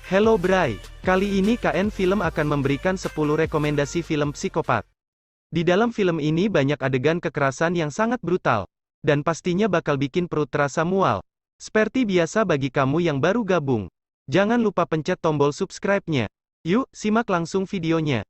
Hello Bray, kali ini KN Film akan memberikan 10 rekomendasi film psikopat. Di dalam film ini banyak adegan kekerasan yang sangat brutal, dan pastinya bakal bikin perut terasa mual. Seperti biasa bagi kamu yang baru gabung, jangan lupa pencet tombol subscribe-nya. Yuk, simak langsung videonya.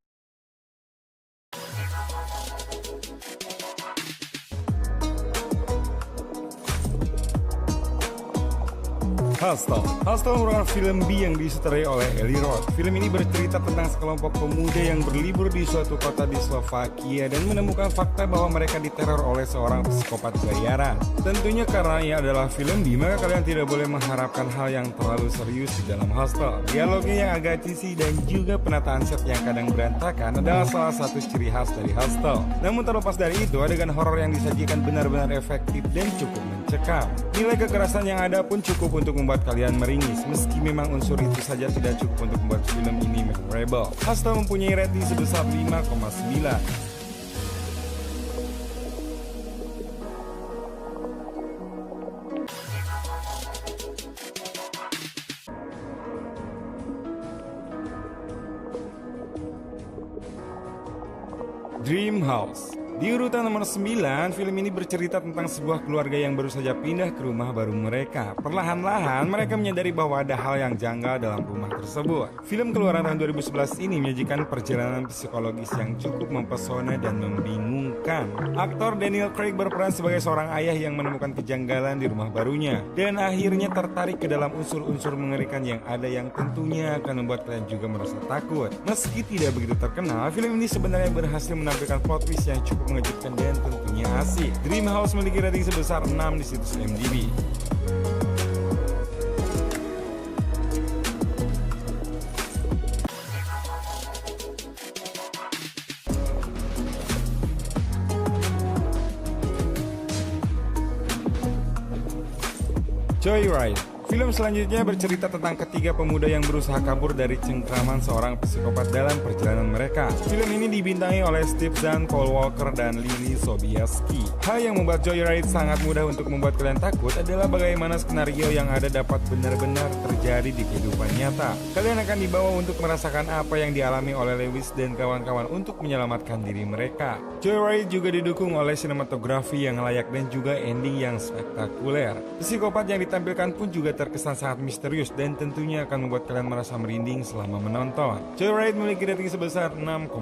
Hostel merupakan film B yang disutradarai oleh Eli Roth. Film ini bercerita tentang sekelompok pemuda yang berlibur di suatu kota di Slovakia dan menemukan fakta bahwa mereka diteror oleh seorang psikopat bayaran. Tentunya karena ia adalah film B, maka kalian tidak boleh mengharapkan hal yang terlalu serius di dalam Hostel. Dialognya yang agak cheesy dan juga penataan set yang kadang berantakan adalah salah satu ciri khas dari Hostel. Namun terlepas dari itu, adegan horor yang disajikan benar-benar efektif dan cukup mencekam. Nilai kekerasan yang ada pun cukup untuk membuat kalian meringis, meski memang unsur itu saja tidak cukup untuk membuat film ini memorable. Hostel mempunyai rating sebesar 5,9. Dream House. Di urutan nomor 9, film ini bercerita tentang sebuah keluarga yang baru saja pindah ke rumah baru mereka. Perlahan-lahan, mereka menyadari bahwa ada hal yang janggal dalam rumah tersebut. Film keluaran tahun 2011 ini menyajikan perjalanan psikologis yang cukup mempesona dan membingungkan. Aktor Daniel Craig berperan sebagai seorang ayah yang menemukan kejanggalan di rumah barunya, dan akhirnya tertarik ke dalam unsur-unsur mengerikan yang ada yang tentunya akan membuat kalian juga merasa takut. Meski tidak begitu terkenal, film ini sebenarnya berhasil menampilkan plot twist yang cukup mengejutkan dan tentunya asik. Dream House memiliki rating sebesar 6 di situs IMDb. Joyride. Film selanjutnya bercerita tentang ketiga pemuda yang berusaha kabur dari cengkraman seorang psikopat dalam perjalanan mereka. Film ini dibintangi oleh Steve Zahn, Paul Walker, dan Lily Sobieski. Hal yang membuat Joyride sangat mudah untuk membuat kalian takut adalah bagaimana skenario yang ada dapat benar-benar terjadi di kehidupan nyata. Kalian akan dibawa untuk merasakan apa yang dialami oleh Lewis dan kawan-kawan untuk menyelamatkan diri mereka. Joyride juga didukung oleh sinematografi yang layak dan juga ending yang spektakuler. Psikopat yang ditampilkan pun juga terkesan sangat misterius dan tentunya akan membuat kalian merasa merinding selama menonton. Joyride memiliki rating sebesar 6,6.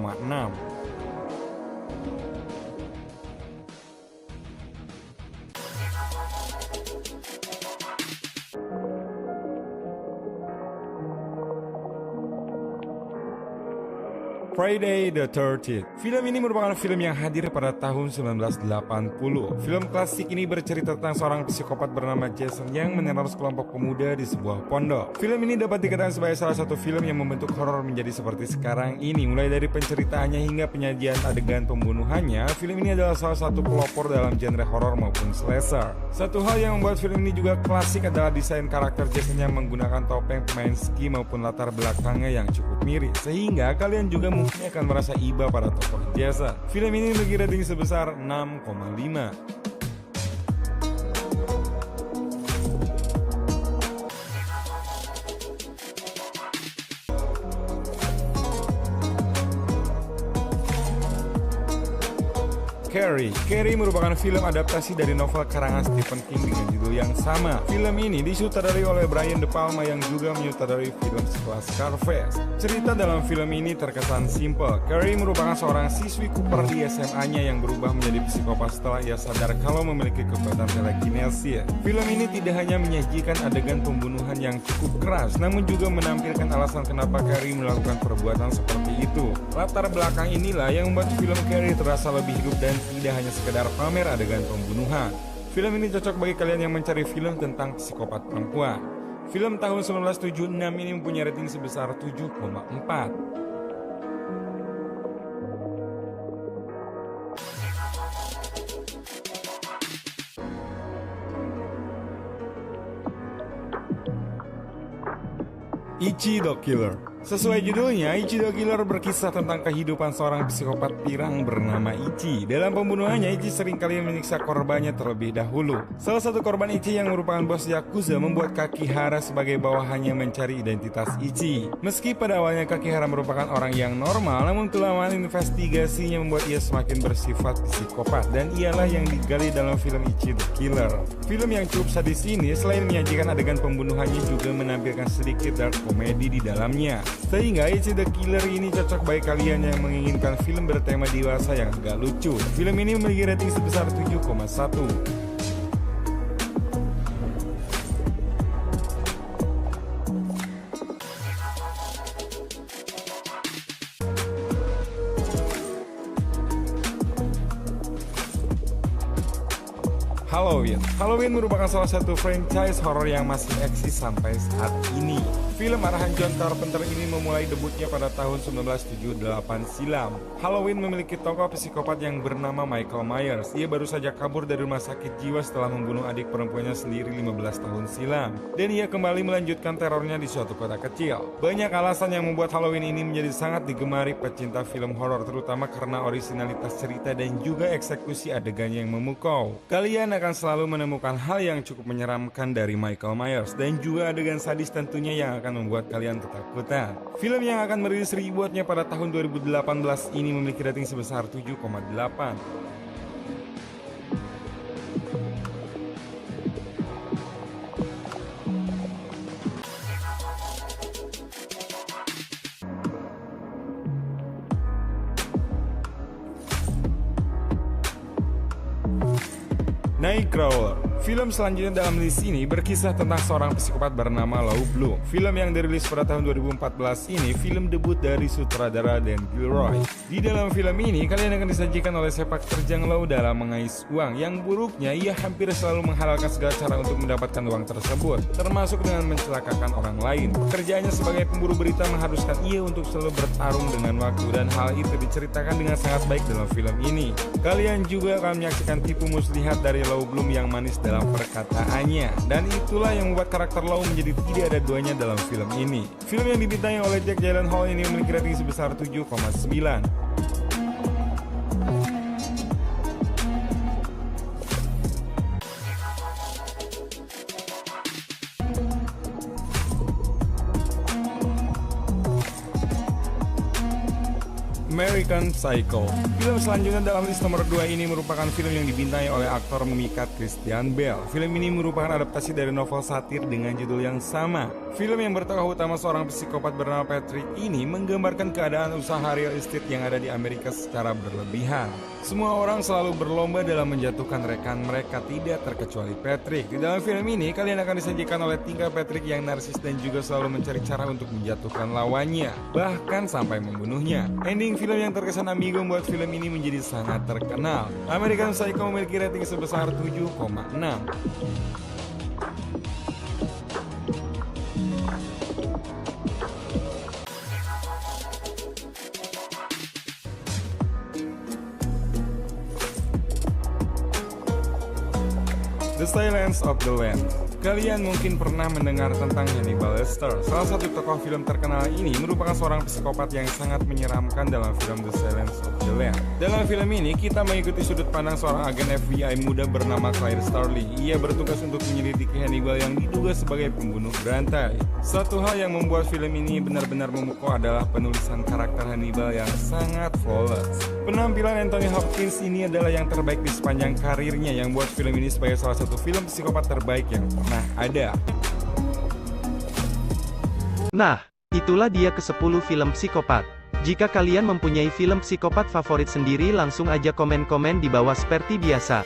Friday the 13th. Film ini merupakan film yang hadir pada tahun 1980. Film klasik ini bercerita tentang seorang psikopat bernama Jason yang meneror sekelompok pemuda di sebuah pondok. Film ini dapat dikatakan sebagai salah satu film yang membentuk horor menjadi seperti sekarang ini. Mulai dari penceritaannya hingga penyajian adegan pembunuhannya, film ini adalah salah satu pelopor dalam genre horor maupun slasher. Satu hal yang membuat film ini juga klasik adalah desain karakter Jason yang menggunakan topeng pemain ski maupun latar belakangnya yang cukup mirip, sehingga kalian juga mungkin akan merasa iba pada tokoh Jason. Film ini memiliki rating sebesar 6,5. Carrie merupakan film adaptasi dari novel karangan Stephen King dengan judul yang sama. Film ini disutradarai oleh Brian De Palma yang juga menyutradarai film sekelas Scarface. Cerita dalam film ini terkesan simple. Carrie merupakan seorang siswi Cooper di SMA-nya yang berubah menjadi psikopat setelah ia sadar kalau memiliki kekuatan telekinesis. Film ini tidak hanya menyajikan adegan pembunuhan yang cukup keras, namun juga menampilkan alasan kenapa Carrie melakukan perbuatan seperti itu. Latar belakang inilah yang membuat film Carrie terasa lebih hidup dan tidak hanya sekedar pamer adegan pembunuhan. Film ini cocok bagi kalian yang mencari film tentang psikopat perempuan. Film tahun 1976 ini mempunyai rating sebesar 7,4. Ichi the Killer. Sesuai judulnya, Ichi the Killer berkisah tentang kehidupan seorang psikopat pirang bernama Ichi. Dalam pembunuhannya, Ichi seringkali menyiksa korbannya terlebih dahulu. Salah satu korban Ichi yang merupakan bos Yakuza membuat Kakihara sebagai bawahannya mencari identitas Ichi. Meski pada awalnya Kakihara merupakan orang yang normal, namun kelamaan investigasinya membuat ia semakin bersifat psikopat, dan ialah yang digali dalam film Ichi the Killer. Film yang cukup sadis ini selain menyajikan adegan pembunuhannya juga menampilkan sedikit dark komedi di dalamnya. Sehingga Ichi the Killer ini cocok bagi kalian yang menginginkan film bertema dewasa yang agak lucu. Film ini memiliki rating sebesar 7,1. Halloween merupakan salah satu franchise horor yang masih eksis sampai saat ini. Film arahan John Carpenter ini memulai debutnya pada tahun 1978 silam. Halloween memiliki tokoh psikopat yang bernama Michael Myers. Ia baru saja kabur dari rumah sakit jiwa setelah membunuh adik perempuannya sendiri 15 tahun silam. Dan ia kembali melanjutkan terornya di suatu kota kecil. Banyak alasan yang membuat Halloween ini menjadi sangat digemari pecinta film horor, terutama karena originalitas cerita dan juga eksekusi adegannya yang memukau. Kalian akan selalu menemukan hal yang cukup menyeramkan dari Michael Myers dan juga adegan sadis tentunya yang akan membuat kalian ketakutan. Film yang akan merilis rebootnya pada tahun 2018 ini memiliki rating sebesar 7,8. Nightcrawler. Film selanjutnya dalam list ini berkisah tentang seorang psikopat bernama Lau Bloom. Film yang dirilis pada tahun 2014 ini film debut dari sutradara Dan Gilroy. Di dalam film ini kalian akan disajikan oleh sepak terjang Lau dalam mengais uang. Yang buruknya ia hampir selalu menghalalkan segala cara untuk mendapatkan uang tersebut, termasuk dengan mencelakakan orang lain. Pekerjaannya sebagai pemburu berita mengharuskan ia untuk selalu bertarung dengan waktu, dan hal itu diceritakan dengan sangat baik dalam film ini. Kalian juga akan menyaksikan tipu muslihat dari Lau Bloom yang manis dalam perkataannya, dan itulah yang membuat karakter Lau menjadi tidak ada duanya dalam film ini. Film yang dibintangi oleh Jake Gyllenhaal ini memiliki rating sebesar 7,9. American Psycho. Film selanjutnya dalam list nomor 2 ini merupakan film yang dibintangi oleh aktor memikat Christian Bale. Film ini merupakan adaptasi dari novel satir dengan judul yang sama. Film yang bertokoh utama seorang psikopat bernama Patrick ini menggambarkan keadaan usaha real estate yang ada di Amerika secara berlebihan. Semua orang selalu berlomba dalam menjatuhkan rekan mereka, tidak terkecuali Patrick. Di dalam film ini kalian akan disajikan oleh tingkah Patrick yang narsis dan juga selalu mencari cara untuk menjatuhkan lawannya, bahkan sampai membunuhnya. Ending film yang terkesan ambigu membuat film ini menjadi sangat terkenal. American Psycho memiliki rating sebesar 7,6. The Silence of the Lambs. Kalian mungkin pernah mendengar tentang Hannibal Lecter. Salah satu tokoh film terkenal ini merupakan seorang psikopat yang sangat menyeramkan dalam film The Silence of the Lambs. Dalam film ini kita mengikuti sudut pandang seorang agen FBI muda bernama Claire Starling. Ia bertugas untuk menyelidiki Hannibal yang diduga sebagai pembunuh berantai. Satu hal yang membuat film ini benar-benar memukau adalah penulisan karakter Hannibal yang sangat flawless. Penampilan Anthony Hopkins ini adalah yang terbaik di sepanjang karirnya, yang buat film ini sebagai salah satu film psikopat terbaik yang pernah ada. Nah, itulah dia ke-10 film psikopat. Jika kalian mempunyai film psikopat favorit sendiri, langsung aja komen-komen di bawah seperti biasa,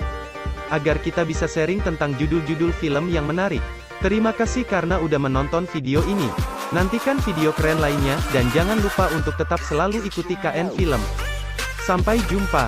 agar kita bisa sharing tentang judul-judul film yang menarik. Terima kasih karena udah menonton video ini. Nantikan video keren lainnya, dan jangan lupa untuk tetap selalu ikuti KN Film. Sampai jumpa.